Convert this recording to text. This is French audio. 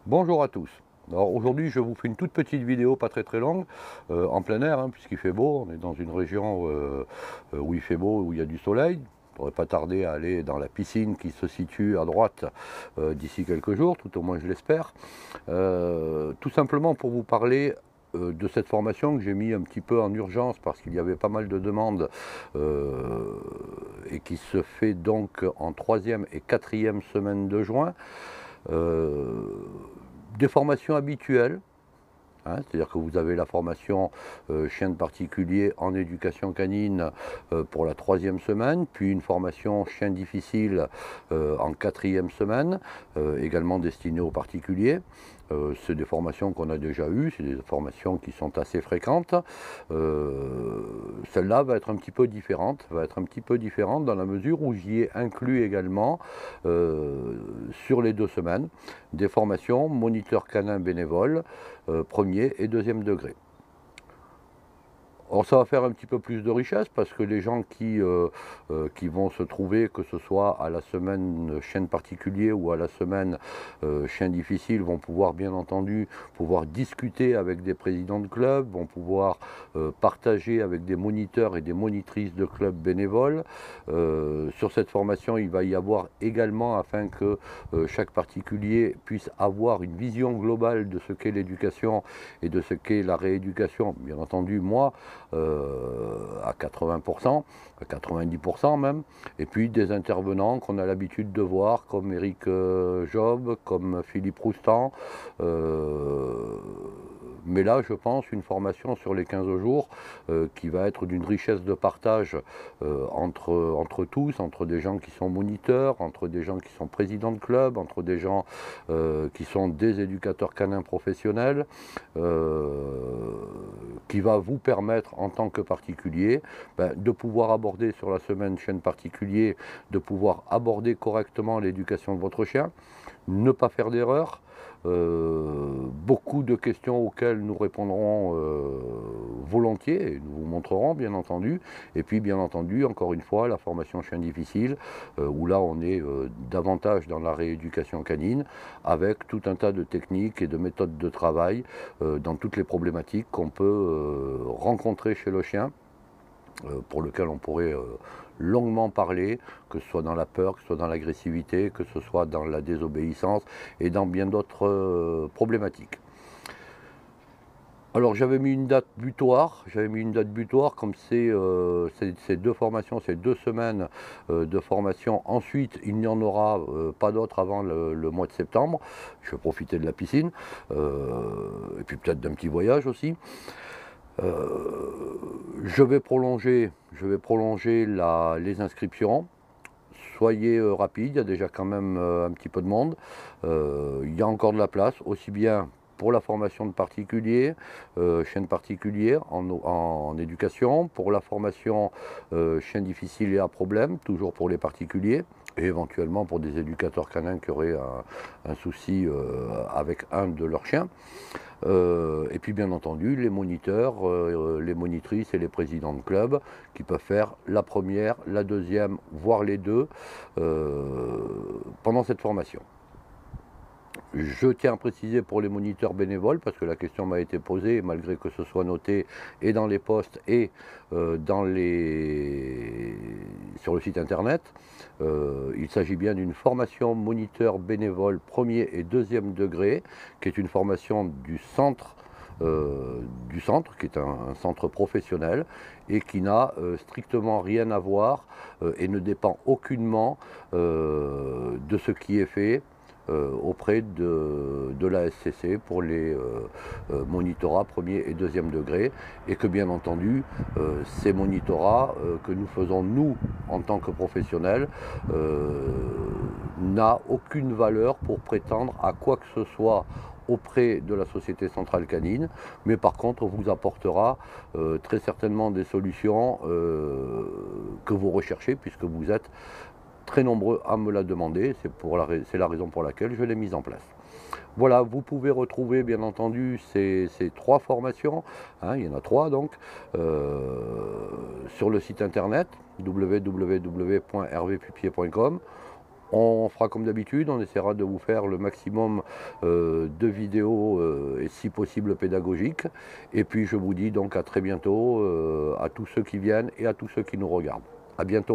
Bonjour à tous. Alors aujourd'hui je vous fais une toute petite vidéo pas très longue en plein air hein, puisqu'il fait beau, on est dans une région où il fait beau, où il y a du soleil. On ne pourrait pas tarder à aller dans la piscine qui se situe à droite d'ici quelques jours, tout au moins je l'espère. Tout simplement pour vous parler de cette formation que j'ai mis un petit peu en urgence parce qu'il y avait pas mal de demandes et qui se fait donc en 3e et 4e semaine de juin. Euh, des formations habituelles, hein, c'est-à-dire que vous avez la formation chien de particulier en éducation canine pour la 3e semaine, puis une formation chien difficile en 4e semaine, également destinée aux particuliers. C'est des formations qu'on a déjà eues, c'est des formations qui sont assez fréquentes. Celle-là va être un petit peu différente, dans la mesure où j'y ai inclus également sur les 2 semaines des formations moniteur canin bénévole, premier et deuxième degré. Alors ça va faire un petit peu plus de richesse parce que les gens qui vont se trouver, que ce soit à la semaine chien particulier ou à la semaine chien difficile, vont pouvoir bien entendu discuter avec des présidents de club, vont pouvoir partager avec des moniteurs et des monitrices de clubs bénévoles. Sur cette formation, il va y avoir également, afin que chaque particulier puisse avoir une vision globale de ce qu'est l'éducation et de ce qu'est la rééducation. Bien entendu, moi, à 80%, à 90% même, et puis des intervenants qu'on a l'habitude de voir comme Eric Job, comme Philippe Roustan. Mais là, je pense, une formation sur les 15 jours qui va être d'une richesse de partage entre tous, entre des gens qui sont moniteurs, entre des gens qui sont présidents de club, entre des gens qui sont des éducateurs canins professionnels, qui va vous permettre en tant que particulier de pouvoir aborder sur la semaine chien particulier, de pouvoir aborder correctement l'éducation de votre chien, ne pas faire d'erreur. Beaucoup de questions auxquelles nous répondrons volontiers, et nous vous montrerons bien entendu. Et puis bien entendu, encore une fois, la formation chien difficile, où là on est davantage dans la rééducation canine, avec tout un tas de techniques et de méthodes de travail dans toutes les problématiques qu'on peut rencontrer chez le chien, pour lequel on pourrait longuement parler, que ce soit dans la peur, que ce soit dans l'agressivité, que ce soit dans la désobéissance et dans bien d'autres problématiques. Alors j'avais mis une date butoir, comme ces 2 formations, ces 2 semaines de formation. Ensuite, il n'y en aura pas d'autres avant le mois de septembre. Je vais profiter de la piscine et puis peut-être d'un petit voyage aussi. Je vais prolonger les inscriptions. Soyez rapides, il y a déjà quand même un petit peu de monde. Il y a encore de la place, aussi bien pour la formation de particuliers, chiens particuliers en éducation, pour la formation chiens difficiles et à problème, toujours pour les particuliers, et éventuellement pour des éducateurs canins qui auraient un souci avec un de leurs chiens. Et puis bien entendu les moniteurs, les monitrices et les présidents de club qui peuvent faire la première, la deuxième, voire les deux pendant cette formation. Je tiens à préciser pour les moniteurs bénévoles, parce que la question m'a été posée, malgré que ce soit noté et dans les posts et sur le site internet, il s'agit bien d'une formation moniteur bénévole premier et deuxième degré, qui est une formation du centre, qui est un centre professionnel et qui n'a strictement rien à voir et ne dépend aucunement de ce qui est fait auprès de la SCC pour les monitorats premier et deuxième degré, et que bien entendu ces monitorats que nous faisons nous en tant que professionnels n'a aucune valeur pour prétendre à quoi que ce soit auprès de la Société Centrale Canine, mais par contre vous apportera très certainement des solutions que vous recherchez, puisque vous êtes très nombreux à me la demander. C'est la raison pour laquelle je l'ai mise en place. Voilà, vous pouvez retrouver bien entendu ces 3 formations, hein, il y en a 3 donc, sur le site internet www.hervépupier.com. On fera comme d'habitude, on essaiera de vous faire le maximum de vidéos et si possible pédagogiques. Et puis je vous dis donc à très bientôt à tous ceux qui viennent et à tous ceux qui nous regardent. À bientôt.